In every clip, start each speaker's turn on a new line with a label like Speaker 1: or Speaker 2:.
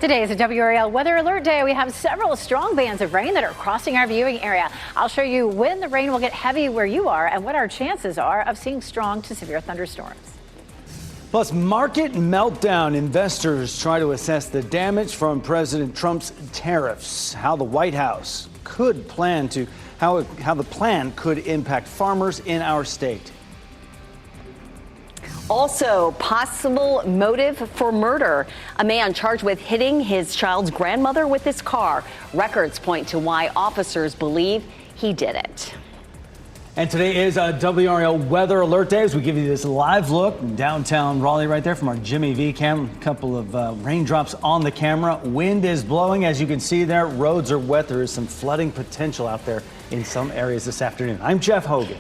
Speaker 1: Today is a WRAL weather alert day. We have several strong bands of rain that are crossing our viewing area. I'll show you when the rain will get heavy where you are and what our chances are of seeing strong to severe thunderstorms.
Speaker 2: Plus, market meltdown. Investors try to assess the damage from President Trump's tariffs, how the White House could plan to, how the plan could impact farmers in our state.
Speaker 3: Also, possible motive for murder. A man charged with hitting his child's grandmother with his car. Records point to why officers believe he did it.
Speaker 2: And today is a WRAL weather alert day as we give you this live look in downtown Raleigh right there from our Jimmy V cam. A couple of raindrops on the camera. Wind is blowing, as you can see there. Roads are wet. There is some flooding potential out there in some areas this afternoon. I'm Jeff Hogan.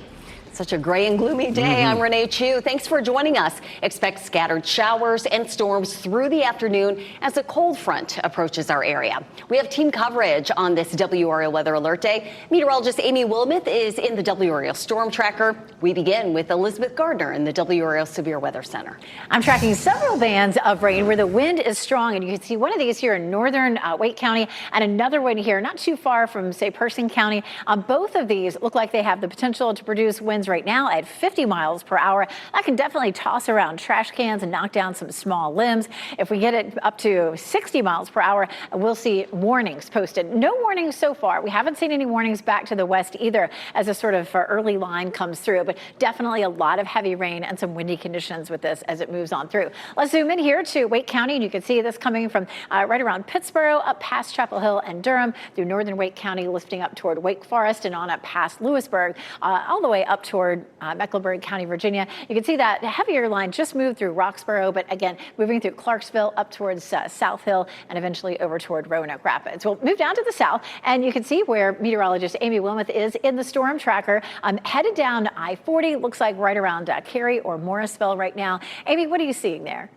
Speaker 3: Such a gray and gloomy day. I'm Renee Chu. Thanks for joining us. Expect scattered showers and storms through the afternoon as a cold front approaches our area. We have team coverage on this WRAL weather alert day. Meteorologist Amy Willamette is in the WRAL storm tracker. We begin with Elizabeth Gardner in the WRAL Severe Weather Center.
Speaker 1: I'm tracking several bands of rain where the wind is strong, and you can see one of these here in northern Wake County and another one here not too far from, say, Person County. Both of these look like they have the potential to produce winds right now at 50 miles per hour. That can definitely toss around trash cans and knock down some small limbs. If we get it up to 60 miles per hour, we'll see warnings posted. No warnings so far. We haven't seen any warnings back to the west either as a sort of early line comes through, but definitely a lot of heavy rain and some windy conditions with this as it moves on through. Let's zoom in here to Wake County, and you can see this coming from right around Pittsboro up past Chapel Hill and Durham through northern Wake County, lifting up toward Wake Forest and on up past Lewisburg, all the way up toward Mecklenburg County, Virginia. You can see that heavier line just moved through Roxborough, but again, moving through Clarksville up towards South Hill and eventually over toward Roanoke Rapids. We'll move down to the south, and you can see where meteorologist Amy Willamette is in the storm tracker. Headed down I-40, looks like right around Cary or Morrisville right now. Amy, what are you seeing there?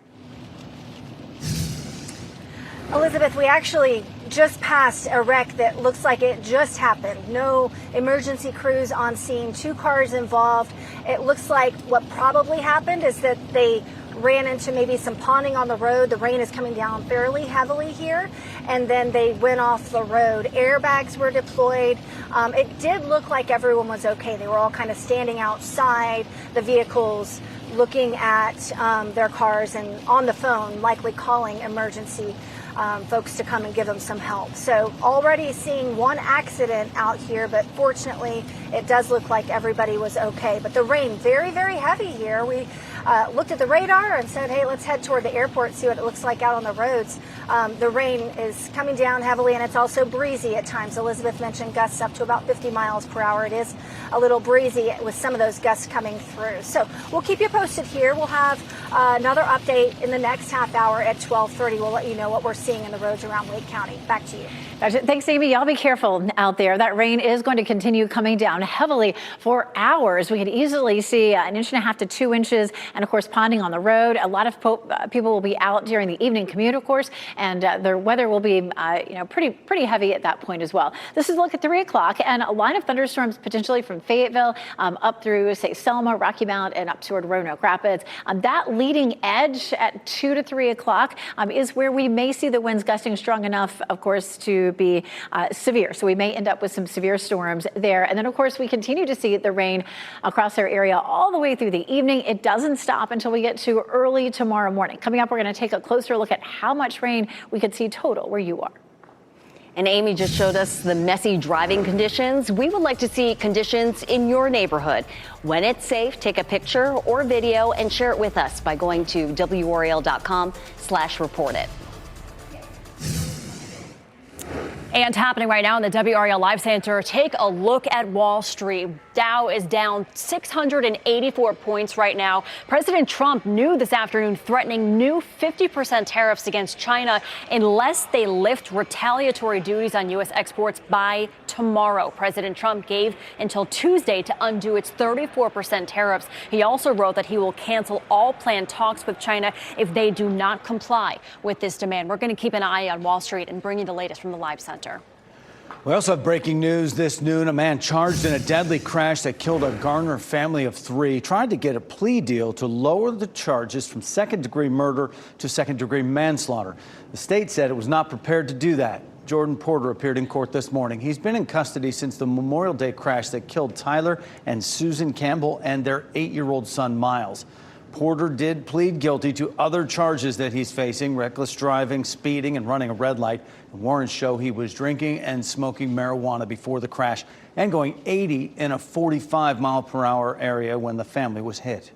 Speaker 4: Elizabeth, we actually just passed a wreck that looks like it just happened. No emergency crews on scene, 2 cars involved. It looks like what probably happened is that they ran into maybe some ponding on the road. The rain is coming down fairly heavily here, and then they went off the road. Airbags were deployed. It did look like everyone was okay. They were all kind of standing outside the vehicles, looking at their cars and on the phone, likely calling emergency folks to come and give them some help. So already seeing one accident out here, but fortunately it does look like everybody was okay. But the rain, very, very heavy here. We looked at the radar and said, hey, let's head toward the airport, see what it looks like out on the roads. The rain is coming down heavily, and it's also breezy at times. Elizabeth mentioned gusts up to about 50 miles per hour. It is a little breezy with some of those gusts coming through. So we'll keep you posted here. We'll have another update in the next half hour at 12:30. We'll let you know what we're seeing in the roads around Wake County. Back to you.
Speaker 1: Thanks, Amy. Y'all be careful out there. That rain is going to continue coming down heavily for hours. We could easily see 1.5 to 2 inches, and of course, ponding on the road. A lot of people will be out during the evening commute, of course, and the weather will be, pretty heavy at that point as well. This is a look at 3 o'clock, and a line of thunderstorms potentially from Fayetteville up through, say, Selma, Rocky Mount, and up toward Roanoke Rapids. That leading edge at 2 to 3 o'clock is where we may see the winds gusting strong enough, of course, to be severe. So we may end up with some severe storms there. And then, of course, we continue to see the rain across our area all the way through the evening. It doesn't stop until we get to early tomorrow morning. Coming up, we're going to take a closer look at how much rain we could see total where you are.
Speaker 3: And Amy just showed us the messy driving conditions. We would like to see conditions in your neighborhood. When it's safe, take a picture or video and share it with us by going to WRAL.com/report it. And happening right now in the WRAL Live Center, take a look at Wall Street. Dow is down 684 points right now. President Trump knew this afternoon threatening new 50% tariffs against China unless they lift retaliatory duties on U.S. exports by tomorrow. President Trump gave until Tuesday to undo its 34% tariffs. He also wrote that he will cancel all planned talks with China if they do not comply with this demand. We're going to keep an eye on Wall Street and bring you the latest from the Live Center.
Speaker 2: We also have breaking news this noon. A man charged in a deadly crash that killed a Garner family of 3 tried to get a plea deal to lower the charges from second-degree murder to second-degree manslaughter. The state said it was not prepared to do that. Jordan Porter appeared in court this morning. He's been in custody since the Memorial Day crash that killed Tyler and Susan Campbell and their 8-year-old son, Miles. Porter did plead guilty to other charges that he's facing: reckless driving, speeding, and running a red light. Warrants show he was drinking and smoking marijuana before the crash and going 80 in a 45-mile-per-hour area when the family was hit.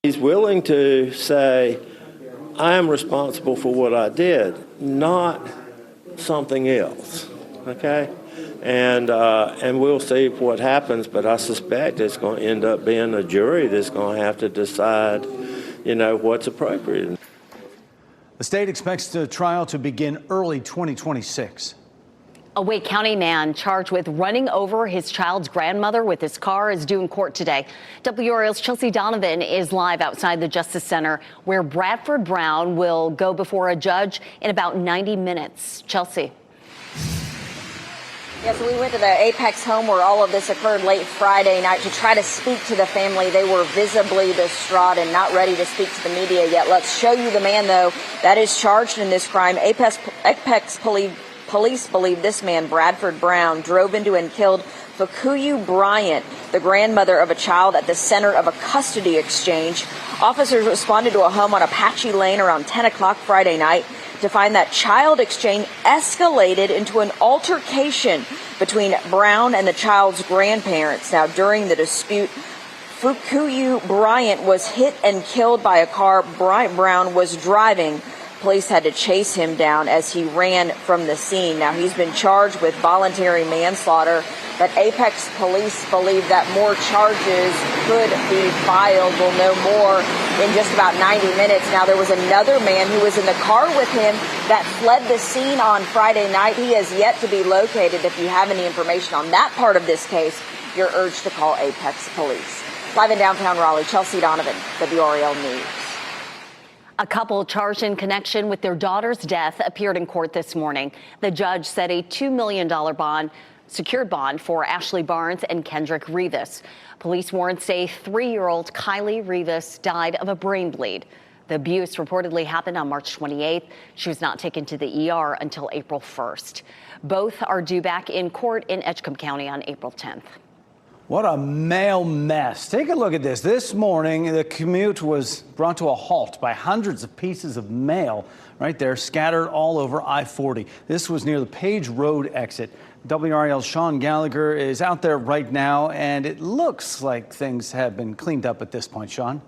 Speaker 5: He's willing to say, I am responsible for what I did, not something else, okay? And we'll see what happens, but I suspect it's going to end up being a jury that's going to have to decide, what's appropriate.
Speaker 2: The state expects the trial to begin early 2026.
Speaker 3: A Wake County man charged with running over his child's grandmother with his car is due in court today. WRAL's Chelsea Donovan is live outside the Justice Center, where Bradford Brown will go before a judge in about 90 minutes. Chelsea.
Speaker 6: Yeah, so we went to the Apex home where all of this occurred late Friday night to try to speak to the family. They were visibly distraught and not ready to speak to the media yet. Let's show you the man, though, that is charged in this crime. Apex Police believe this man, Bradford Brown, drove into and killed Fukuyu Bryant, the grandmother of a child, at the center of a custody exchange. Officers responded to a home on Apache Lane around 10 o'clock Friday night to find that child exchange escalated into an altercation between Brown and the child's grandparents. Now, during the dispute, Fukuyu Bryant was hit and killed by a car Brown was driving. Police had to chase him down as he ran from the scene. Now, he's been charged with voluntary manslaughter, but Apex Police believe that more charges could be filed. We'll know more in just about 90 minutes. Now, there was another man who was in the car with him that fled the scene on Friday night. He has yet to be located. If you have any information on that part of this case, you're urged to call Apex Police. Live in downtown Raleigh, Chelsea Donovan, WRAL News.
Speaker 3: A couple charged in connection with their daughter's death appeared in court this morning. The judge set a $2 million secured bond for Ashley Barnes and Kendrick Rivas. Police warrants say 3-year-old Kylie Rivas died of a brain bleed. The abuse reportedly happened on March 28th. She was not taken to the ER until April 1st. Both are due back in court in Edgecombe County on April 10th.
Speaker 2: What a mail mess. Take a look at this. This morning, the commute was brought to a halt by hundreds of pieces of mail right there scattered all over I-40. This was near the Page Road exit. WRAL's Sean Gallagher is out there right now, and it looks like things have been cleaned up at this point. Sean?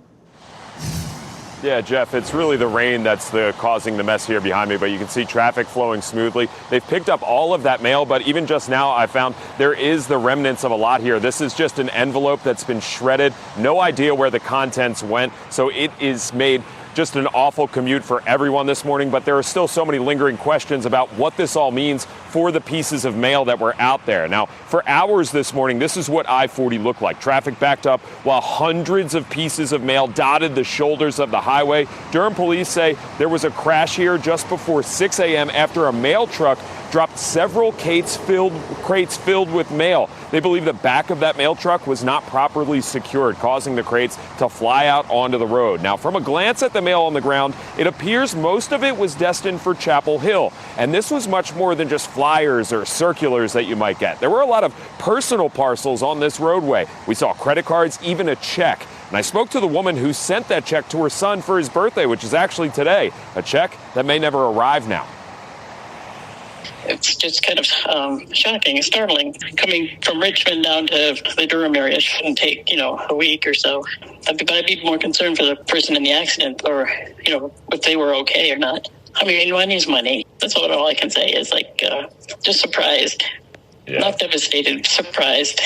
Speaker 7: Yeah, Jeff, it's really the rain that's causing the mess here behind me, but you can see traffic flowing smoothly. They've picked up all of that mail, but even just now I found there is the remnants of a lot here. This is just an envelope that's been shredded. No idea where the contents went, so it is made just an awful commute for everyone this morning, but there are still so many lingering questions about what this all means for the pieces of mail that were out there. Now, for hours this morning, this is what I-40 looked like. Traffic backed up while hundreds of pieces of mail dotted the shoulders of the highway. Durham police say there was a crash here just before 6 a.m. after a mail truck dropped several crates filled with mail. They believe the back of that mail truck was not properly secured, causing the crates to fly out onto the road. Now, from a glance at the mail on the ground, it appears most of it was destined for Chapel Hill. And this was much more than just flyers or circulars that you might get. There were a lot of personal parcels on this roadway. We saw credit cards, even a check. And I spoke to the woman who sent that check to her son for his birthday, which is actually today, a check that may never arrive now.
Speaker 8: It's just kind of shocking and startling. Coming from Richmond down to the Durham area shouldn't take, a week or so. But I'd be more concerned for the person in the accident, or, if they were okay or not. I mean, money's money. That's all I can say is, just surprised. Yeah. Not devastated, surprised.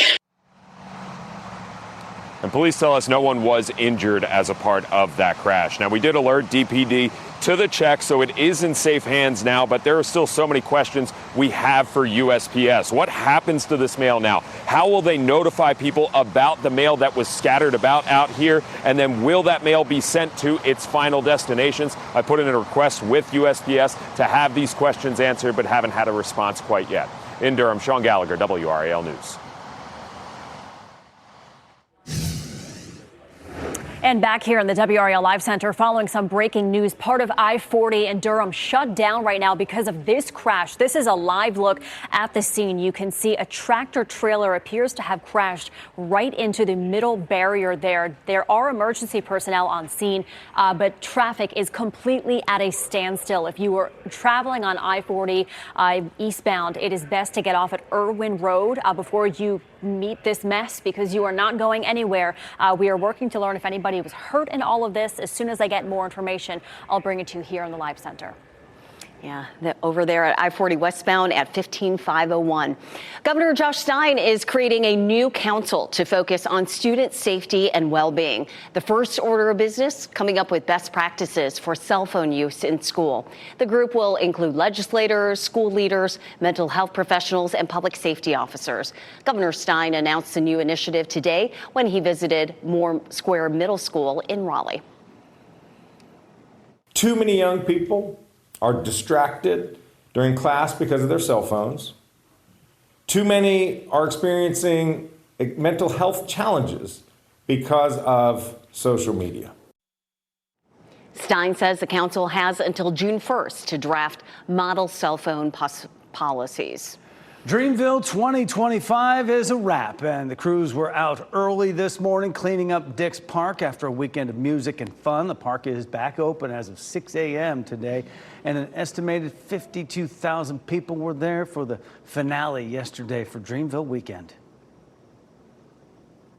Speaker 7: And police tell us no one was injured as a part of that crash. Now, we did alert DPD to the check, so it is in safe hands now, but there are still so many questions we have for USPS. What happens to this mail now? How will they notify people about the mail that was scattered about out here? And then will that mail be sent to its final destinations? I put in a request with USPS to have these questions answered, but haven't had a response quite yet. In Durham, Sean Gallagher, WRAL News.
Speaker 3: And back here in the WRAL Live Center, following some breaking news, part of I-40 in Durham shut down right now because of this crash. This is a live look at the scene. You can see a tractor trailer appears to have crashed right into the middle barrier there. There are emergency personnel on scene, but traffic is completely at a standstill. If you were traveling on I-40 eastbound, it is best to get off at Irwin Road before you meet this mess, because you are not going anywhere. We are working to learn if anybody was hurt in all of this. As soon as I get more information, I'll bring it to you here in the Live Center.
Speaker 9: Yeah, over there at I-40 westbound at 15501. Governor Josh Stein is creating a new council to focus on student safety and well-being. The first order of business, coming up with best practices for cell phone use in school. The group will include legislators, school leaders, mental health professionals, and public safety officers. Governor Stein announced the new initiative today when he visited Moore Square Middle School in Raleigh.
Speaker 10: Too many young people are distracted during class because of their cell phones. Too many are experiencing mental health challenges because of social media.
Speaker 9: Stein says the council has until June 1st to draft model cell phone policies.
Speaker 2: Dreamville 2025 is a wrap, and the crews were out early this morning cleaning up Dix Park after a weekend of music and fun. The park is back open as of 6 a.m. today, and an estimated 52,000 people were there for the finale yesterday for Dreamville weekend.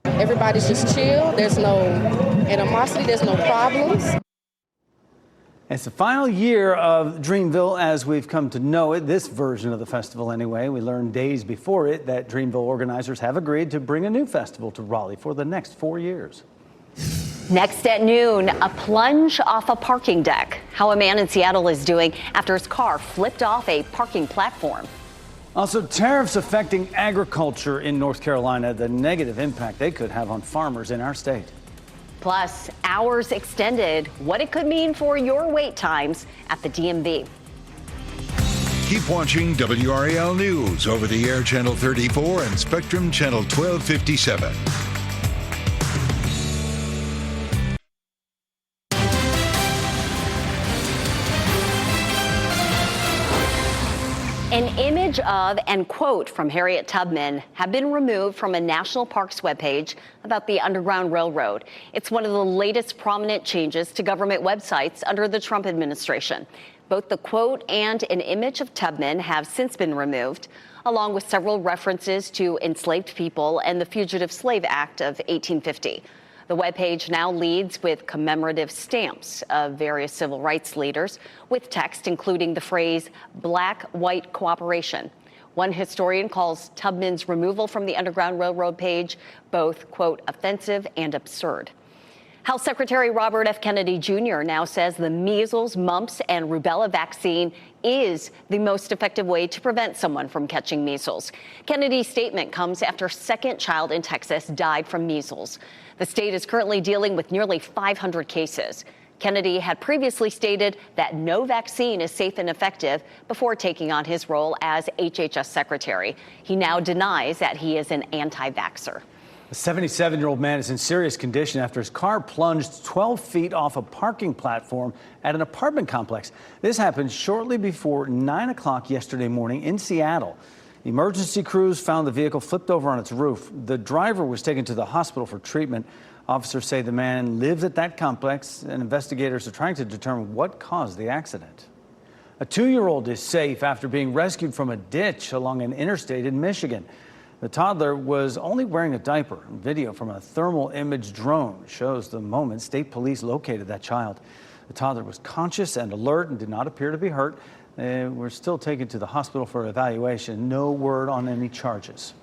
Speaker 11: Everybody's just chill. There's no animosity. There's no problems.
Speaker 2: It's the final year of Dreamville as we've come to know it, this version of the festival anyway. We learned days before it that Dreamville organizers have agreed to bring a new festival to Raleigh for the next 4 years.
Speaker 9: Next at noon, a plunge off a parking deck. How a man in Seattle is doing after his car flipped off a parking platform.
Speaker 2: Also, tariffs affecting agriculture in North Carolina, the negative impact they could have on farmers in our state.
Speaker 9: Plus, hours extended, what it could mean for your wait times at the DMV.
Speaker 12: Keep watching WRAL News over the air Channel 34 and Spectrum Channel 1257.
Speaker 9: An image of and quote from Harriet Tubman have been removed from a national parks webpage about the Underground Railroad. It's one of the latest prominent changes to government websites under the Trump administration. Both the quote and an image of Tubman have since been removed, along with several references to enslaved people and the Fugitive Slave Act of 1850. The webpage now leads with commemorative stamps of various civil rights leaders with text including the phrase black-white cooperation. One historian calls Tubman's removal from the Underground Railroad page both, quote, offensive and absurd. House Secretary Robert F. Kennedy Jr. now says the measles, mumps, and rubella vaccine is the most effective way to prevent someone from catching measles. Kennedy's statement comes after a second child in Texas died from measles. The state is currently dealing with nearly 500 cases. Kennedy had previously stated that no vaccine is safe and effective before taking on his role as HHS secretary. He now denies that he is an anti-vaxxer.
Speaker 2: A 77-year-old man is in serious condition after his car plunged 12 feet off a parking platform at an apartment complex. This happened shortly before 9 o'clock yesterday morning in Seattle. Emergency crews found the vehicle flipped over on its roof. The driver was taken to the hospital for treatment. Officers say the man lives at that complex, and investigators are trying to determine what caused the accident. A 2-year-old is safe after being rescued from a ditch along an interstate in Michigan. The toddler was only wearing a diaper. Video from a thermal image drone shows the moment state police located that child. The toddler was conscious and alert and did not appear to be hurt. They were still taken to the hospital for evaluation. No word on any charges.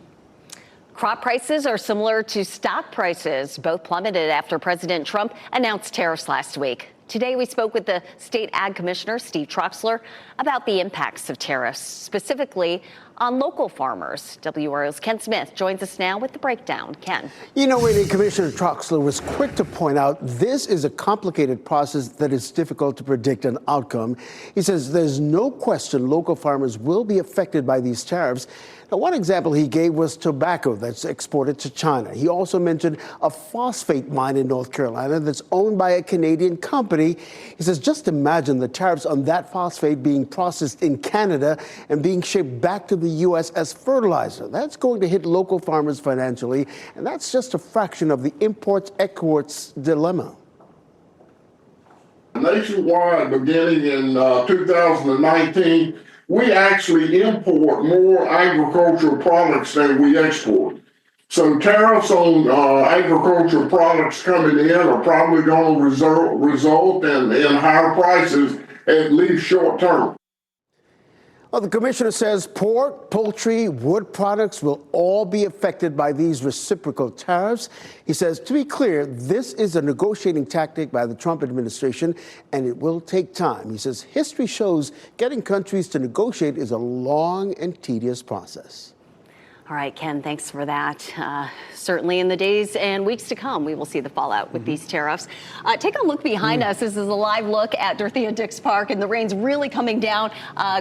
Speaker 9: Crop prices are similar to stock prices. Both plummeted after President Trump announced tariffs last week. Today, we spoke with the State Ag Commissioner, Steve Troxler, about the impacts of tariffs, specifically on local farmers. WRAL's Ken Smith joins us now with the breakdown. Ken.
Speaker 13: You know, Rainey, Commissioner Troxler was quick to point out this is a complicated process that is difficult to predict an outcome. He says there's no question local farmers will be affected by these tariffs. Now, one example he gave was tobacco that's exported to China. He also mentioned a phosphate mine in North Carolina that's owned by a Canadian company. He says, just imagine the tariffs on that phosphate being processed in Canada and being shipped back to the U.S. as fertilizer. That's going to hit local farmers financially, and that's just a fraction of the imports-exports dilemma.
Speaker 14: Nationwide, beginning in 2019, we actually import more agricultural products than we export. So tariffs on agricultural products coming in are probably going to result in higher prices, at least short term.
Speaker 13: Well, the commissioner says pork, poultry, wood products will all be affected by these reciprocal tariffs. He says, to be clear, this is a negotiating tactic by the Trump administration, and it will take time. He says history shows getting countries to negotiate is a long and tedious process.
Speaker 9: All right, Ken, thanks for that. Certainly in the days and weeks to come, we will see the fallout with these tariffs. Take a look behind us. This is a live look at Dorothea Dix Park, and the rain's really coming down.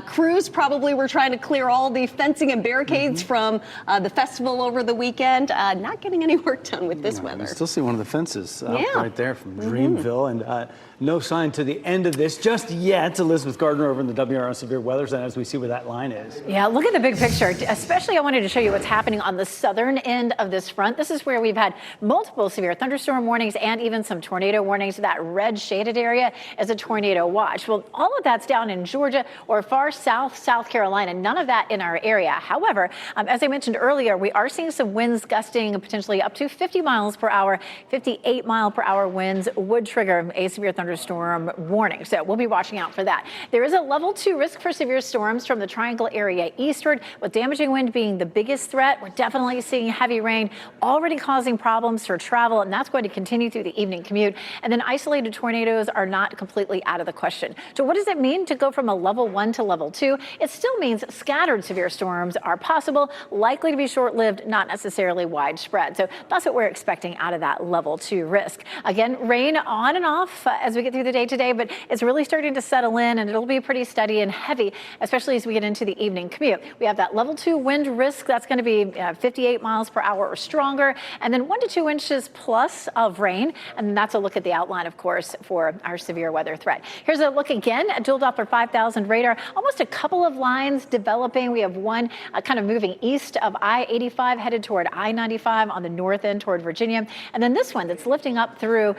Speaker 9: Crews probably were trying to clear all the fencing and barricades from the festival over the weekend. Not getting any work done with this weather.
Speaker 2: You still see one of the fences right there from Dreamville, and no sign to the end of this just yet. Elizabeth Gardner over in the WRAL Severe Weather Center as we see where that line is.
Speaker 1: Yeah, look at the big picture. Especially, I wanted to show you what's happening on the southern end of this front. This is where we've had multiple severe thunderstorm warnings and even some tornado warnings. That red shaded area is a tornado watch. Well, all of that's down in Georgia or far south, South Carolina. None of that in our area. However, as I mentioned earlier, we are seeing some winds gusting potentially up to 50 miles per hour. 58 mile per hour winds would trigger a severe thunderstorm warning. So we'll be watching out for that. There is a level 2 risk for severe storms from the Triangle area eastward, with damaging wind being the biggest threat. We're definitely seeing heavy rain already causing problems for travel, and that's going to continue through the evening commute. And then isolated tornadoes are not completely out of the question. So what does it mean to go from a level 1 to level 2? It still means scattered severe storms are possible, likely to be short-lived, not necessarily widespread. So that's what we're expecting out of that level 2 risk. Again, rain on and off as we get through the day today, but it's really starting to settle in, and it'll be pretty steady and heavy, especially as we get into the evening commute. We have that level 2 wind risk. That's going to be 58 miles per hour or stronger, and then 1 to 2 inches plus of rain. And that's a look at the outline, of course, for our severe weather threat. Here's a look again at dual Doppler 5000 radar. Almost a couple of lines developing. We have one kind of moving east of I-85 headed toward I-95 on the north end toward Virginia. And then this one that's lifting up through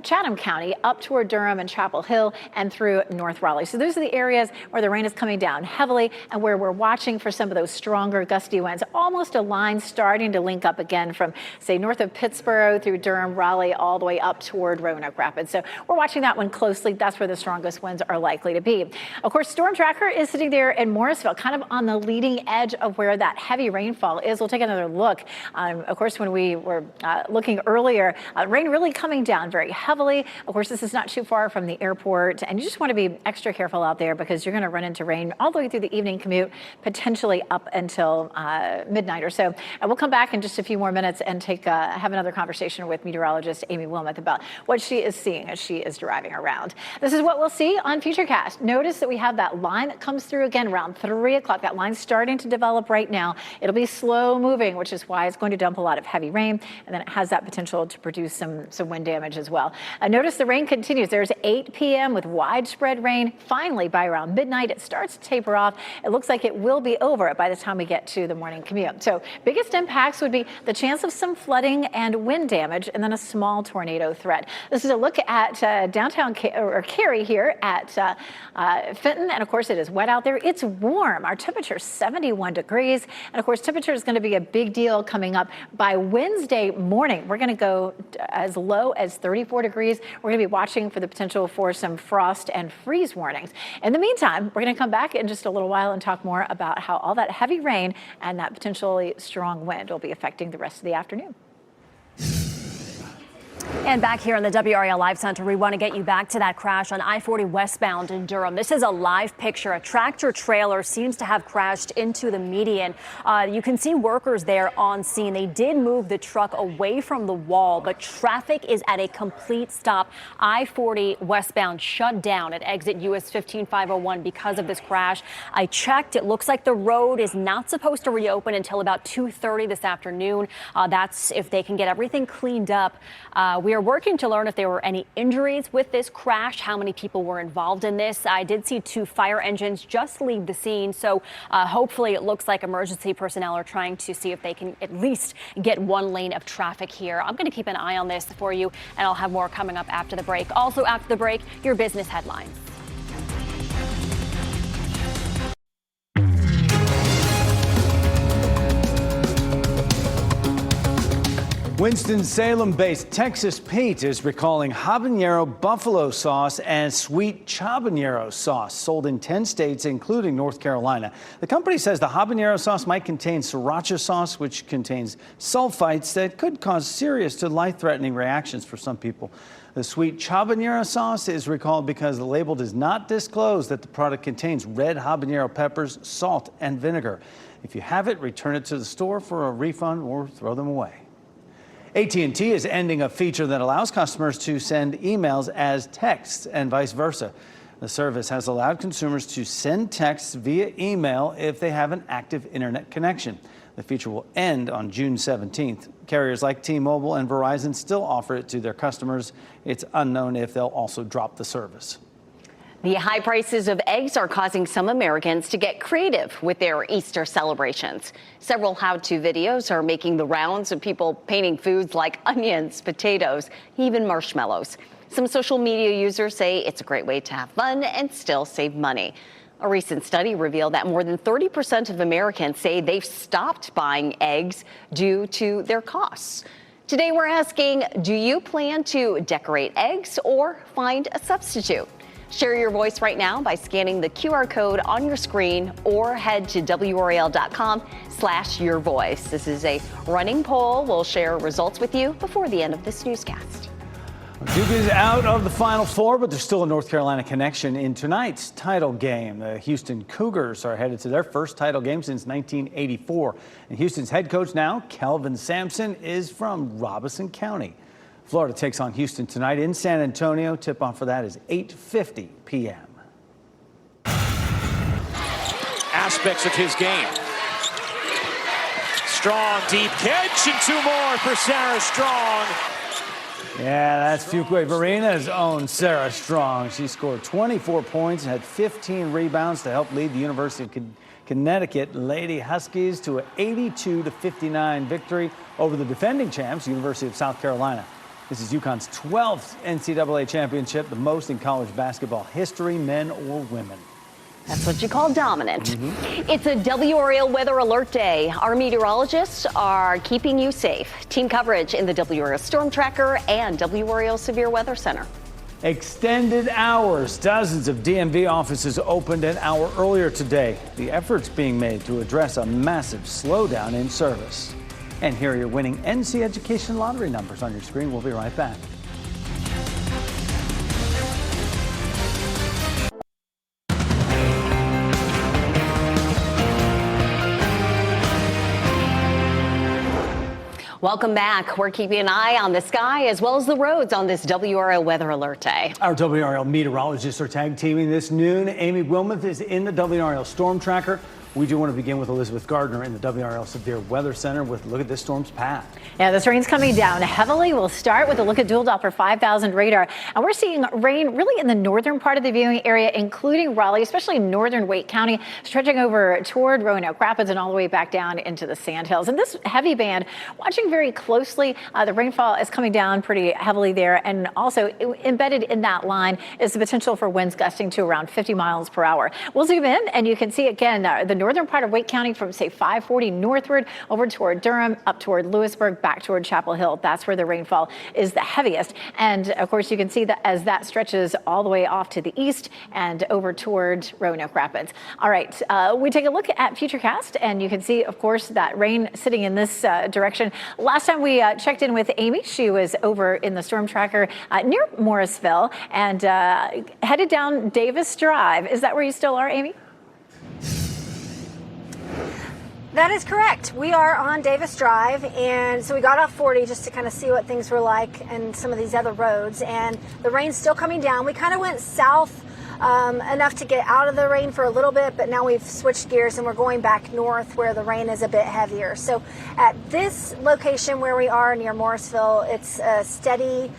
Speaker 1: Chatham County up toward Durham and Chapel Hill and through North Raleigh. So those are the areas where the rain is coming down heavily and where we're watching for some of those stronger gusty winds. Almost a line starting to link up again from, say, north of Pittsburgh through Durham, Raleigh, all the way up toward Roanoke Rapids. So we're watching that one closely. That's where the strongest winds are likely to be. Of course, Storm Tracker is sitting there in Morrisville, kind of on the leading edge of where that heavy rainfall is. We'll take another look. Of course, when we were looking earlier, rain really coming down very heavily. Of course, this is not too far from the airport, and you just want to be extra careful out there because you're going to run into rain all the way through the evening commute, potentially up until midnight or so. And we'll come back in just a few more minutes and have another conversation with meteorologist Amy Wilmoth about what she is seeing as she is driving around. This is what we'll see on Futurecast. Notice that we have that line that comes through again around 3 o'clock. That line's starting to develop right now. It'll be slow moving, which is why it's going to dump a lot of heavy rain, and then it has that potential to produce some wind damage as well. Notice the rain continues. There's 8 p.m. with widespread rain. Finally, by around midnight, it starts to taper off. It looks like it will be over by the time we get to the morning commute. So biggest impacts would be the chance of some flooding and wind damage, and then a small tornado threat. This is a look at downtown Cary here at Fenton, and of course it is wet out there. It's warm. Our temperature is 71 degrees, and of course temperature is going to be a big deal coming up by Wednesday morning. We're going to go as low as 34 degrees. We're going to be watching for the potential for some frost and freeze warnings. In the meantime, we're going to come back in just a little while and talk more about how all that heavy rain and that potentially strong wind will be affecting the rest of the afternoon.
Speaker 3: And back here in the WRAL Live Center, we want to get you back to that crash on I-40 westbound in Durham. This is a live picture. A tractor trailer seems to have crashed into the median. You can see workers there on scene. They did move the truck away from the wall, but traffic is at a complete stop. I-40 westbound shut down at exit US 15501 because of this crash. I checked. It looks like the road is not supposed to reopen until about 2:30 this afternoon. That's if they can get everything cleaned up. We are working to learn if there were any injuries with this crash, how many people were involved in this. I did see 2 fire engines just leave the scene, so hopefully it looks like emergency personnel are trying to see if they can at least get 1 lane of traffic here. I'm going to keep an eye on this for you, and I'll have more coming up after the break. Also after the break, your business headlines.
Speaker 2: Winston-Salem-based Texas Pete is recalling habanero buffalo sauce and sweet habanero sauce sold in 10 states, including North Carolina. The company says the habanero sauce might contain sriracha sauce, which contains sulfites that could cause serious to life-threatening reactions for some people. The sweet habanero sauce is recalled because the label does not disclose that the product contains red habanero peppers, salt, and vinegar. If you have it, return it to the store for a refund or throw them away. AT&T is ending a feature that allows customers to send emails as texts and vice versa. The service has allowed consumers to send texts via email if they have an active internet connection. The feature will end on June 17th. Carriers like T-Mobile and Verizon still offer it to their customers. It's unknown if they'll also drop the service.
Speaker 9: The high prices of eggs are causing some Americans to get creative with their Easter celebrations. Several how-to videos are making the rounds of people painting foods like onions, potatoes, even marshmallows. Some social media users say it's a great way to have fun and still save money. A recent study revealed that more than 30% of Americans say they've stopped buying eggs due to their costs. Today we're asking, do you plan to decorate eggs or find a substitute? Share your voice right now by scanning the QR code on your screen or head to WRAL.com/yourvoice. This is a running poll. We'll share results with you before the end of this newscast.
Speaker 2: Duke is out of the Final Four, but there's still a North Carolina connection in tonight's title game. The Houston Cougars are headed to their first title game since 1984. And Houston's head coach now, Kelvin Sampson, is from Robeson County. Florida takes on Houston tonight in San Antonio. Tip-off for that is 8:50 p.m.
Speaker 15: Aspects of his game. Strong, deep catch, and 2 more for Sarah Strong.
Speaker 2: Yeah, that's Fuquay-Varina's own Sarah Strong. She scored 24 points and had 15 rebounds to help lead the University of Connecticut Lady Huskies to an 82-59 victory over the defending champs, University of South Carolina. This is UConn's 12th NCAA championship, the most in college basketball history, men or women.
Speaker 9: That's what you call dominant. It's a WRAL Weather Alert Day. Our meteorologists are keeping you safe. Team coverage in the WRAL Storm Tracker and WRAL Severe Weather Center.
Speaker 2: Extended hours. Dozens of DMV offices opened an hour earlier today. The efforts being made to address a massive slowdown in service. And here are your winning NC Education lottery numbers on your screen. We'll be right back.
Speaker 9: Welcome back. We're keeping an eye on the sky as well as the roads on this WRAL Weather Alert Day.
Speaker 2: Our WRAL meteorologists are tag teaming this noon. Amy Wilmoth is in the WRAL Storm Tracker. We do want to begin with Elizabeth Gardner in the WRAL Severe Weather Center with a look at this storm's path.
Speaker 1: Yeah, this rain's coming down heavily. We'll start with a look at dual Doppler 5000 radar. And we're seeing rain really in the northern part of the viewing area, including Raleigh, especially northern Wake County, stretching over toward Roanoke Rapids and all the way back down into the Sandhills. And this heavy band, watching very closely, the rainfall is coming down pretty heavily there. And also embedded in that line is the potential for winds gusting to around 50 miles per hour. We'll zoom in and you can see again the northern part of Wake County from, say, 540 northward over toward Durham, up toward Lewisburg, back toward Chapel Hill. That's where the rainfall is the heaviest. And, of course, you can see that as that stretches all the way off to the east and over toward Roanoke Rapids. All right, we take a look at Futurecast, and you can see, of course, that rain sitting in this direction. Last time we checked in with Amy, she was over in the storm tracker near Morrisville and headed down Davis Drive. Is that where you still are, Amy?
Speaker 4: That is correct. We are on Davis Drive, and so we got off 40 just to kind of see what things were like and some of these other roads, and the rain's still coming down. We kind of went south enough to get out of the rain for a little bit, but now we've switched gears and we're going back north where the rain is a bit heavier. So at this location where we are near Morrisville, it's a steady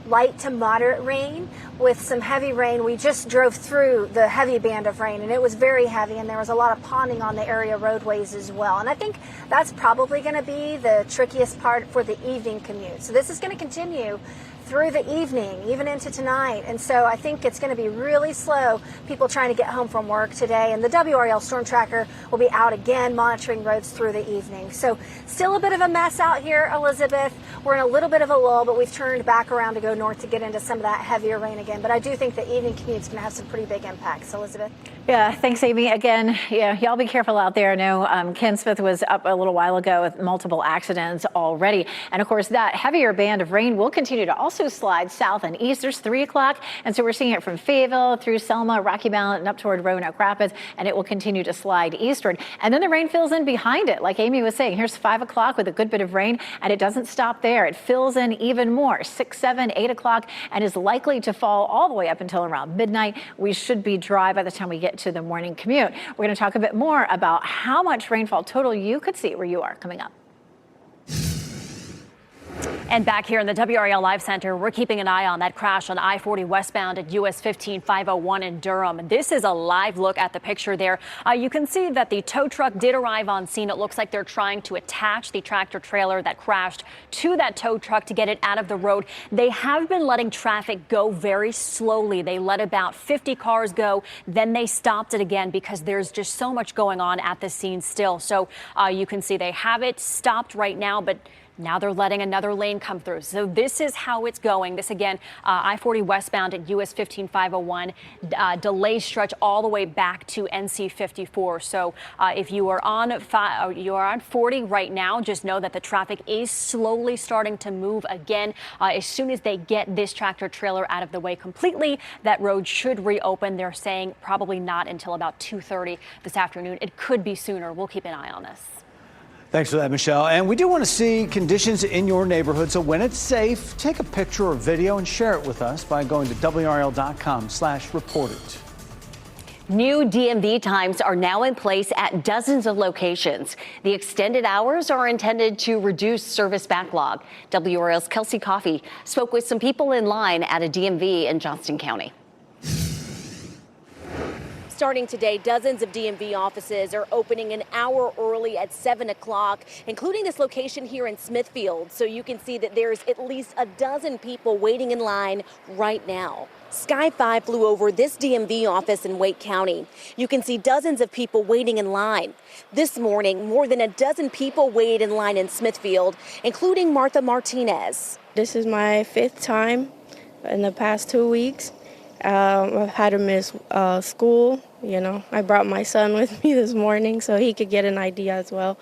Speaker 4: light to moderate rain with some heavy rain. We just drove through the heavy band of rain, and it was very heavy, and there was a lot of ponding on the area roadways as well. And I think that's probably going to be the trickiest part for the evening commute. So this is going to continue through the evening, even into tonight. And so I think it's going to be really slow, people trying to get home from work today. And the WRAL Storm Tracker will be out again, monitoring roads through the evening. So still a bit of a mess out here, Elizabeth. We're in a little bit of a lull, but we've turned back around to go north to get into some of that heavier rain again. But I do think the evening commute's going to have some pretty big impacts, Elizabeth.
Speaker 1: Yeah, thanks, Amy. Again, yeah, y'all be careful out there. I know Ken Smith was up a little while ago with multiple accidents already. And of course, that heavier band of rain will continue to also slide south and east. There's 3 o'clock. And so we're seeing it from Fayetteville through Selma, Rocky Mount, and up toward Roanoke Rapids. And it will continue to slide eastward. And then the rain fills in behind it. Like Amy was saying, here's 5 o'clock with a good bit of rain. And it doesn't stop there. It fills in even more, 6, 7, 8 o'clock, and is likely to fall all the way up until around midnight. We should be dry by the time we get to the morning commute. We're going to talk a bit more about how much rainfall total you could see where you are coming up.
Speaker 3: And back here in the WRAL Live Center, we're keeping an eye on that crash on I-40 westbound at US 15501 in Durham. This is a live look at the picture there. You can see that the tow truck did arrive on scene. It looks like they're trying to attach the tractor trailer that crashed to that tow truck to get it out of the road. They have been letting traffic go very slowly. They let about 50 cars go, then they stopped it again because there's just so much going on at the scene still. So you can see they have it stopped right now, but now they're letting another lane come through. So this is how it's going. This again, I-40 westbound at US 15501, delays stretch all the way back to NC 54. So if you are on 40 right now, just know that the traffic is slowly starting to move again. As soon as they get this tractor trailer out of the way completely, that road should reopen. They're saying probably not until about 2:30 this afternoon. It could be sooner. We'll keep an eye on this.
Speaker 2: Thanks for that, Michelle. And we do want to see conditions in your neighborhood. So when it's safe, take a picture or video and share it with us by going to WRAL.com/reportit.
Speaker 9: New DMV times are now in place at dozens of locations. The extended hours are intended to reduce service backlog. WRAL's Kelsey Coffey spoke with some people in line at a DMV in Johnston County.
Speaker 16: Starting today, dozens of DMV offices are opening an hour early at 7 o'clock, including this location here in Smithfield. So you can see that there's at least a dozen people waiting in line right now. Sky 5 flew over this DMV office in Wake County. You can see dozens of people waiting in line. This morning, more than a dozen people waited in line in Smithfield, including Martha Martinez.
Speaker 11: This is my 5th time in the past 2 weeks. I've had to miss school. You know, I brought my son with me this morning so he could get an ID as well.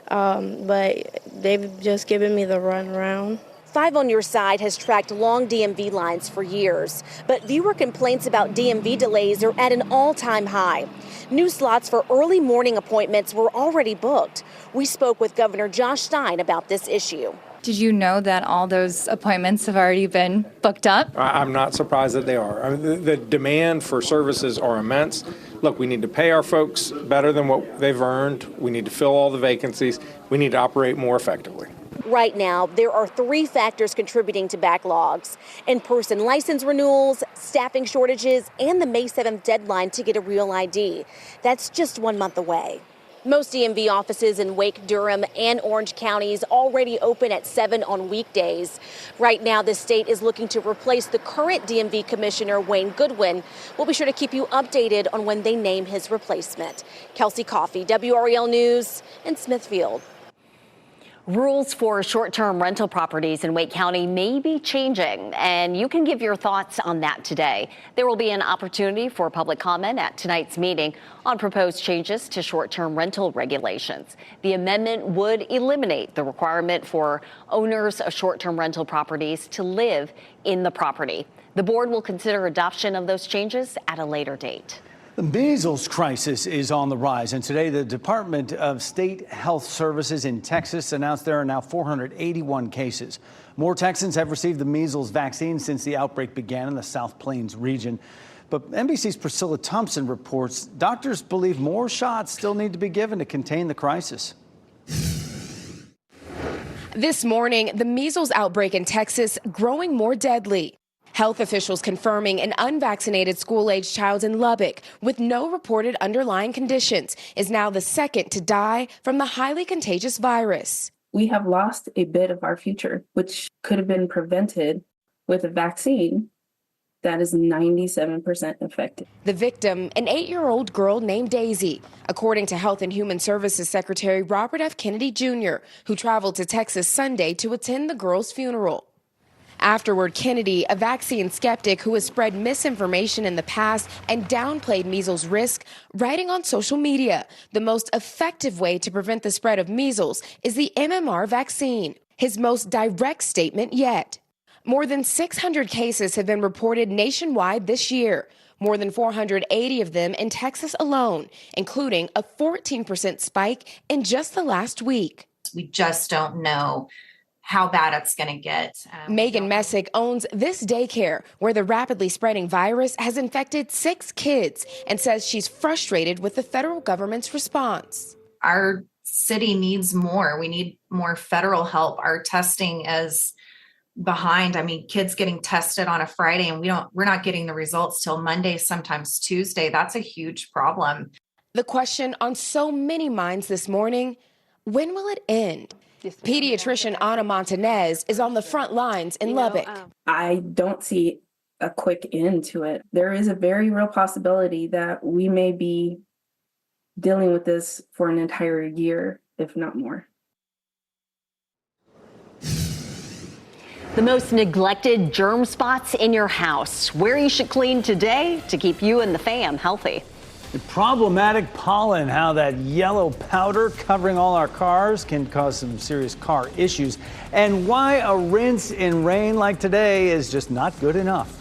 Speaker 11: But they've just given me the runaround.
Speaker 16: 5 on Your Side has tracked long DMV lines for years, but viewer complaints about DMV delays are at an all-time high. New slots for early morning appointments were already booked. We spoke with Governor Josh Stein about this issue.
Speaker 17: Did you know that all those appointments have already been booked up?
Speaker 10: I'm not surprised that they are. I mean, the demand for services are immense. Look, we need to pay our folks better than what they've earned. We need to fill all the vacancies. We need to operate more effectively.
Speaker 16: Right now, there are 3 factors contributing to backlogs: in-person license renewals, staffing shortages, and the May 7th deadline to get a real ID. That's just 1 month away. Most DMV offices in Wake, Durham, and Orange counties already open at 7 on weekdays. Right now, the state is looking to replace the current DMV commissioner, Wayne Goodwin. We'll be sure to keep you updated on when they name his replacement. Kelsey Coffey, WRAL News in Smithfield.
Speaker 9: Rules for short-term rental properties in Wake County may be changing, and you can give your thoughts on that today. There will be an opportunity for public comment at tonight's meeting on proposed changes to short-term rental regulations. The amendment would eliminate the requirement for owners of short-term rental properties to live in the property. The board will consider adoption of those changes at a later date.
Speaker 2: The measles crisis is on the rise, and today the Department of State Health Services in Texas announced there are now 481 cases. More Texans have received the measles vaccine since the outbreak began in the South Plains region. But NBC's Priscilla Thompson reports doctors believe more shots still need to be given to contain the crisis.
Speaker 18: This morning, the measles outbreak in Texas growing more deadly. Health officials confirming an unvaccinated school-aged child in Lubbock with no reported underlying conditions is now the second to die from the highly contagious virus.
Speaker 19: We have lost a bit of our future, which could have been prevented with a vaccine that is 97% effective.
Speaker 18: The victim, an 8-year-old girl named Daisy, according to Health and Human Services Secretary Robert F. Kennedy Jr., who traveled to Texas Sunday to attend the girl's funeral. Afterward, Kennedy, a vaccine skeptic who has spread misinformation in the past and downplayed measles risk, writing on social media, the most effective way to prevent the spread of measles is the MMR vaccine. His most direct statement yet. More than 600 cases have been reported nationwide this year, more than 480 of them in Texas alone, including a 14% spike in just the last week.
Speaker 20: We just don't know how bad it's going to get.
Speaker 18: Megan Messick owns this daycare where the rapidly spreading virus has infected 6 kids and says she's frustrated with the federal government's response.
Speaker 20: Our city needs more. We need more federal help. Our testing is behind. I mean, kids getting tested on a Friday and we're not getting the results till Monday, sometimes Tuesday. That's a huge problem.
Speaker 18: The question on so many minds this morning, when will it end? Pediatrician Ana Montanez is on the front lines in Lubbock.
Speaker 19: I don't see a quick end to it. There is a very real possibility that we may be dealing with this for an entire year, if not more.
Speaker 9: The most neglected germ spots in your house, where you should clean today to keep you and the fam healthy.
Speaker 2: The problematic pollen, how that yellow powder covering all our cars can cause some serious car issues, and why a rinse in rain like today is just not good enough.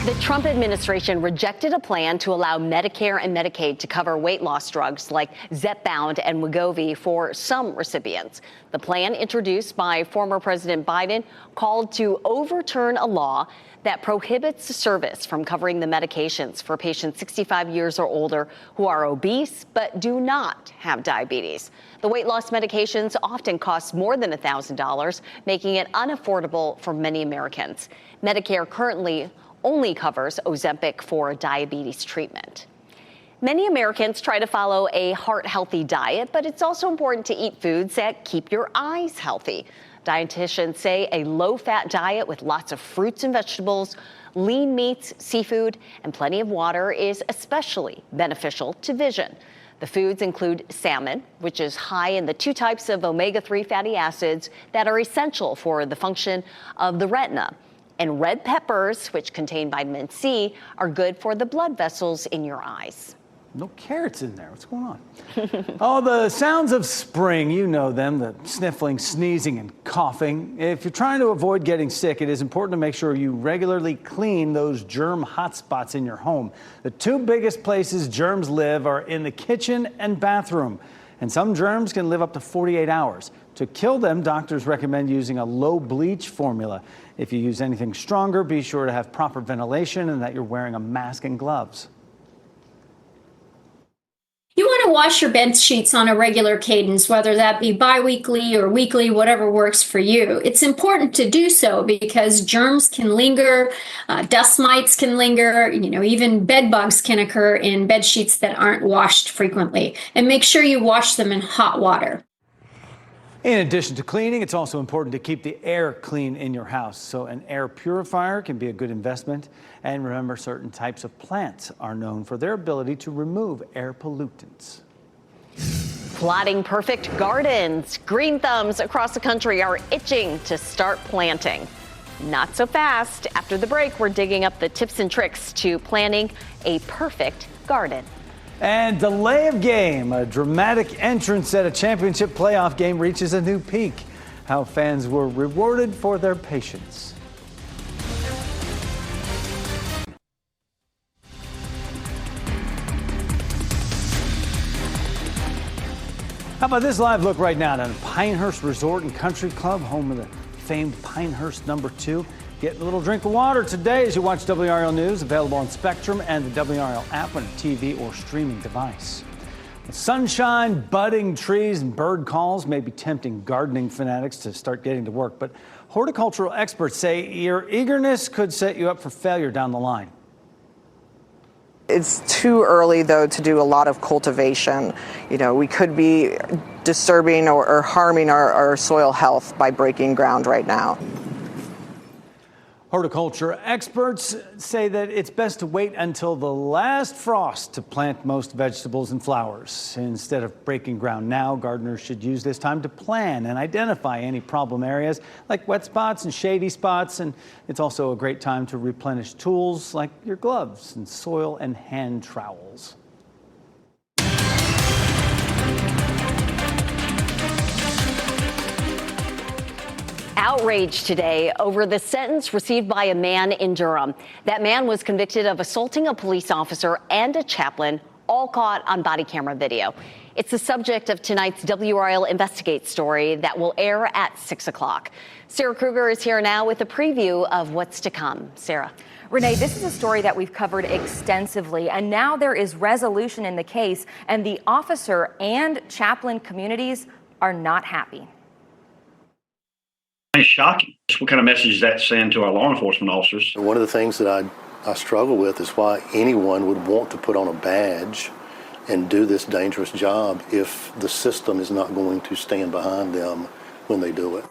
Speaker 9: The Trump administration rejected a plan to allow Medicare and Medicaid to cover weight loss drugs like Zepbound and Wegovy for some recipients. The plan, introduced by former President Biden, called to overturn a law that prohibits the service from covering the medications for patients 65 years or older who are obese but do not have diabetes. The weight loss medications often cost more than $1,000, making it unaffordable for many Americans. Medicare currently only covers Ozempic for diabetes treatment. Many Americans try to follow a heart-healthy diet, but it's also important to eat foods that keep your eyes healthy. Dietitians say a low-fat diet with lots of fruits and vegetables, lean meats, seafood, and plenty of water is especially beneficial to vision. The foods include salmon, which is high in the 2 types of omega-3 fatty acids that are essential for the function of the retina. And red peppers, which contain vitamin C, are good for the blood vessels in your eyes.
Speaker 2: No carrots in there. What's going on? Oh, the sounds of spring, you know them, the sniffling, sneezing, and coughing. If you're trying to avoid getting sick, it is important to make sure you regularly clean those germ hotspots in your home. The 2 biggest places germs live are in the kitchen and bathroom, and some germs can live up to 48 hours. To kill them, doctors recommend using a low bleach formula. If you use anything stronger, be sure to have proper ventilation and that you're wearing a mask and gloves.
Speaker 21: You want to wash your bed sheets on a regular cadence, whether that be biweekly or weekly, whatever works for you. It's important to do so because germs can linger, dust mites can linger, even bed bugs can occur in bed sheets that aren't washed frequently. And make sure you wash them in hot water.
Speaker 2: In addition to cleaning, it's also important to keep the air clean in your house. So an air purifier can be a good investment. And remember, certain types of plants are known for their ability to remove air pollutants.
Speaker 9: Plotting perfect gardens. Green thumbs across the country are itching to start planting. Not so fast. After the break, we're digging up the tips and tricks to planning a perfect garden.
Speaker 2: And delay of game, a dramatic entrance at a championship playoff game reaches a new peak. How fans were rewarded for their patience. How about this live look right now at Pinehurst Resort and Country Club, home of the famed Pinehurst #2. Get a little drink of water today as you watch WRAL News, available on Spectrum and the WRAL app on a TV or streaming device. Sunshine, budding trees, and bird calls may be tempting gardening fanatics to start getting to work, but horticultural experts say your eagerness could set you up for failure down the line.
Speaker 22: It's too early, though, to do a lot of cultivation. We could be disturbing or harming our soil health by breaking ground right now.
Speaker 2: Horticulture experts say that it's best to wait until the last frost to plant most vegetables and flowers. Instead of breaking ground now, gardeners should use this time to plan and identify any problem areas like wet spots and shady spots. And it's also a great time to replenish tools like your gloves and soil and hand trowels.
Speaker 9: Outrage today over the sentence received by a man in Durham. That man was convicted of assaulting a police officer and a chaplain, all caught on body camera video. It's the subject of tonight's WRAL Investigate story that will air at 6 o'clock. Sarah Kruger is here now with a preview of what's to come. Sarah.
Speaker 23: Renee, this is a story that we've covered extensively, and now there is resolution in the case, and the officer and chaplain communities are not happy.
Speaker 24: It's shocking. What kind of message does that send to our law enforcement officers?
Speaker 25: One of the things that I struggle with is why anyone would want to put on a badge and do this dangerous job if the system is not going to stand behind them when they do it.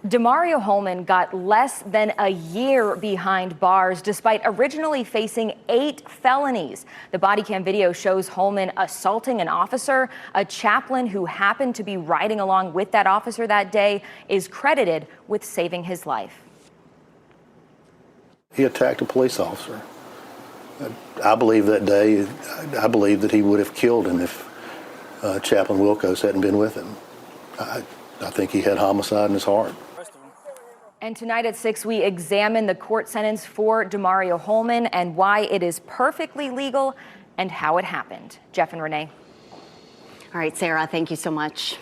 Speaker 23: Demario Holman got less than a year behind bars despite originally facing 8 felonies. The body cam video shows Holman assaulting an officer. A chaplain who happened to be riding along with that officer that day is credited with saving his life.
Speaker 25: He attacked a police officer. I believe that day, I believe that he would have killed him if Chaplain Wilkos hadn't been with him. I think he had homicide in his heart.
Speaker 23: And tonight at 6, we examine the court sentence for Demario Holman and why it is perfectly legal and how it happened. Jeff and Renee.
Speaker 9: All right, Sarah, thank you so much.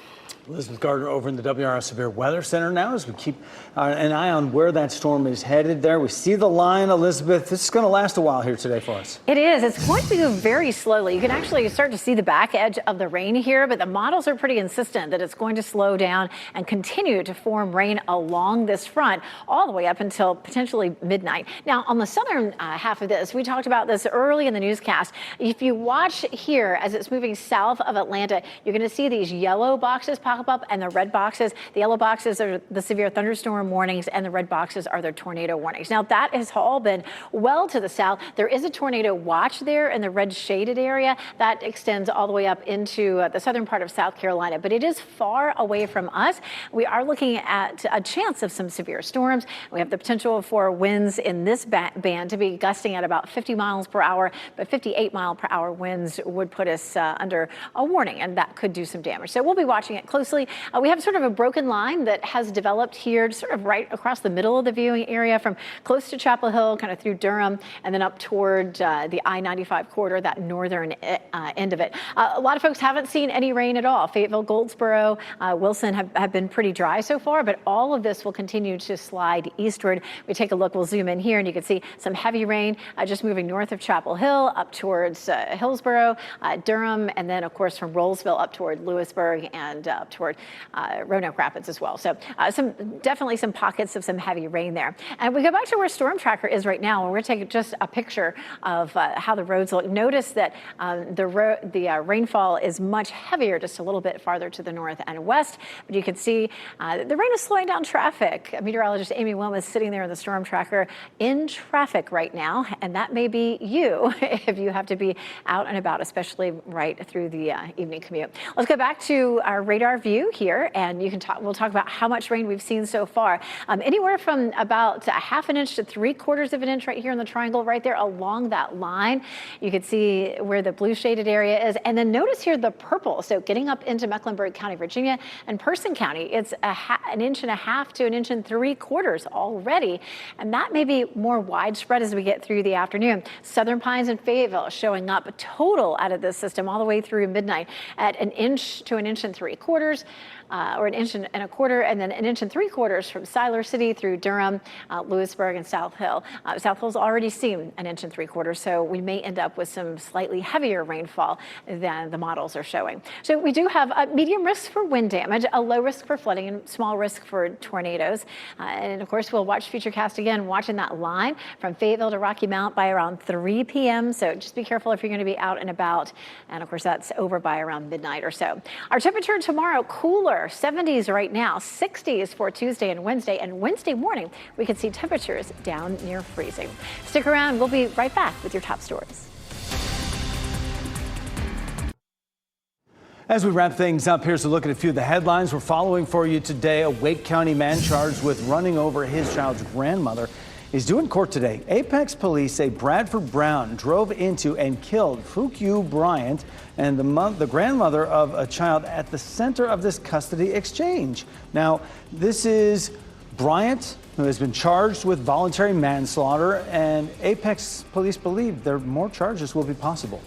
Speaker 2: Elizabeth Gardner over in the WRAL Severe Weather Center now as we keep an eye on where that storm is headed there. We see the line, Elizabeth. This is going to last a while here today for us.
Speaker 1: It is. It's going to move very slowly. You can actually start to see the back edge of the rain here, but the models are pretty insistent that it's going to slow down and continue to form rain along this front all the way up until potentially midnight. Now, on the southern half of this, we talked about this early in the newscast. If you watch here as it's moving south of Atlanta, you're going to see these yellow boxes pop up and the red boxes. The yellow boxes are the severe thunderstorm warnings and the red boxes are the tornado warnings. Now that has all been well to the south. There is a tornado watch there in the red shaded area that extends all the way up into the southern part of South Carolina, but it is far away from us. We are looking at a chance of some severe storms. We have the potential for winds in this band to be gusting at about 50 miles per hour, but 58 mile per hour winds would put us under a warning, and that could do some damage. So we'll be watching it closely closely. We have sort of a broken line that has developed here, sort of right across the middle of the viewing area from close to Chapel Hill, kind of through Durham, and then up toward the I-95 corridor, that northern end of it. A lot of folks haven't seen any rain at all. Fayetteville, Goldsboro, Wilson have been pretty dry so far, but all of this will continue to slide eastward. We take a look, we'll zoom in here, and you can see some heavy rain just moving north of Chapel Hill up towards Hillsboro, Durham, and then, of course, from Rollsville up toward Lewisburg and up toward Roanoke Rapids as well. So definitely some pockets of some heavy rain there. And we go back to where Storm Tracker is right now, and we're taking just a picture of how the roads look. Notice that the rainfall is much heavier, just a little bit farther to the north and west. But you can see the rain is slowing down traffic. Meteorologist Amy Wilm is sitting there in the Storm Tracker in traffic right now, and that may be you if you have to be out and about, especially right through the evening commute. Let's go back to our radar view here, and we'll talk about how much rain we've seen so far. Anywhere from about a half an inch to 3/4 of an inch right here in the triangle, right there along that line. You can see where the blue shaded area is, and then notice here the purple. So getting up into Mecklenburg County, Virginia, and Person County, it's an inch and a half to an inch and 3/4 already, and that may be more widespread as we get through the afternoon. Southern Pines and Fayetteville showing up total out of this system all the way through midnight at an inch to an inch and 3/4. Or an inch and a quarter, and then an inch and 3/4 from Siler City through Durham, Lewisburg, and South Hill. South Hill's already seen an inch and 3/4, so we may end up with some slightly heavier rainfall than the models are showing. So we do have a medium risk for wind damage, a low risk for flooding, and small risk for tornadoes. And of course, we'll watch Futurecast again, watching that line from Fayetteville to Rocky Mount by around 3 p.m. So just be careful if you're going to be out and about. And of course, that's over by around midnight or so. Our temperature tomorrow, cooler. 70s right now, 60s for Tuesday and Wednesday morning, we can see temperatures down near freezing. Stick around, we'll be right back with your top stories.
Speaker 2: As we wrap things up, here's a look at a few of the headlines we're following for you today. A Wake County man charged with running over his child's grandmother is due in court today. Apex police say Bradford Brown drove into and killed Fukyu Bryant and the grandmother of a child at the center of this custody exchange. Now, this is Bryant, who has been charged with voluntary manslaughter, and Apex police believe more charges will be possible.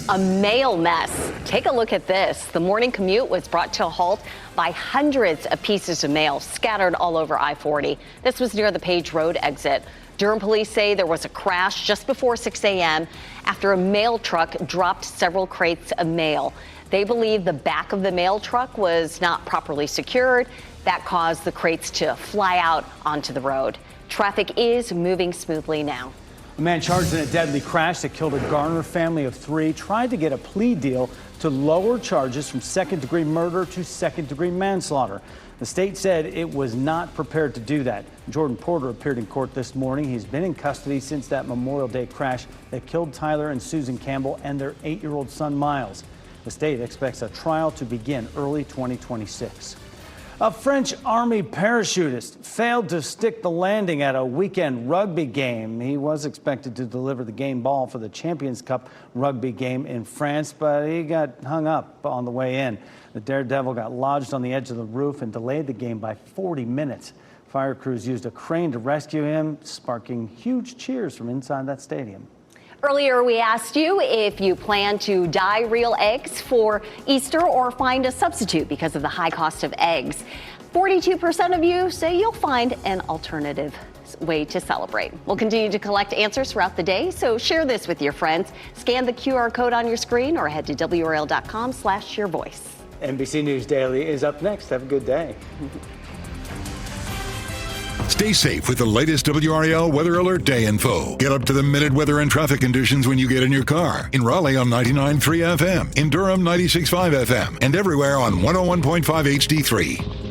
Speaker 9: A mail mess. Take a look at this. The morning commute was brought to a halt by hundreds of pieces of mail scattered all over I-40. This was near the Page Road exit. Durham police say there was a crash just before 6 a.m. after a mail truck dropped several crates of mail. They believe the back of the mail truck was not properly secured. That caused the crates to fly out onto the road. Traffic is moving smoothly now.
Speaker 2: A man charged in a deadly crash that killed a Garner family of 3 tried to get a plea deal to lower charges from second-degree murder to second-degree manslaughter. The state said it was not prepared to do that. Jordan Porter appeared in court this morning. He's been in custody since that Memorial Day crash that killed Tyler and Susan Campbell and their 8-year-old son, Miles. The state expects a trial to begin early 2026. A French Army parachutist failed to stick the landing at a weekend rugby game. He was expected to deliver the game ball for the Champions Cup rugby game in France, but he got hung up on the way in. The daredevil got lodged on the edge of the roof and delayed the game by 40 minutes. Fire crews used a crane to rescue him, sparking huge cheers from inside that stadium.
Speaker 9: Earlier, we asked you if you plan to dye real eggs for Easter or find a substitute because of the high cost of eggs. 42% of you say you'll find an alternative way to celebrate. We'll continue to collect answers throughout the day, so share this with your friends. Scan the QR code on your screen or head to WRAL.com/yourvoice.
Speaker 2: NBC News Daily is up next. Have a good day.
Speaker 5: Stay safe with the latest WRAL Weather Alert Day info. Get up to the minute weather and traffic conditions when you get in your car. In Raleigh on 99.3 FM, in Durham 96.5 FM, and everywhere on 101.5 HD3.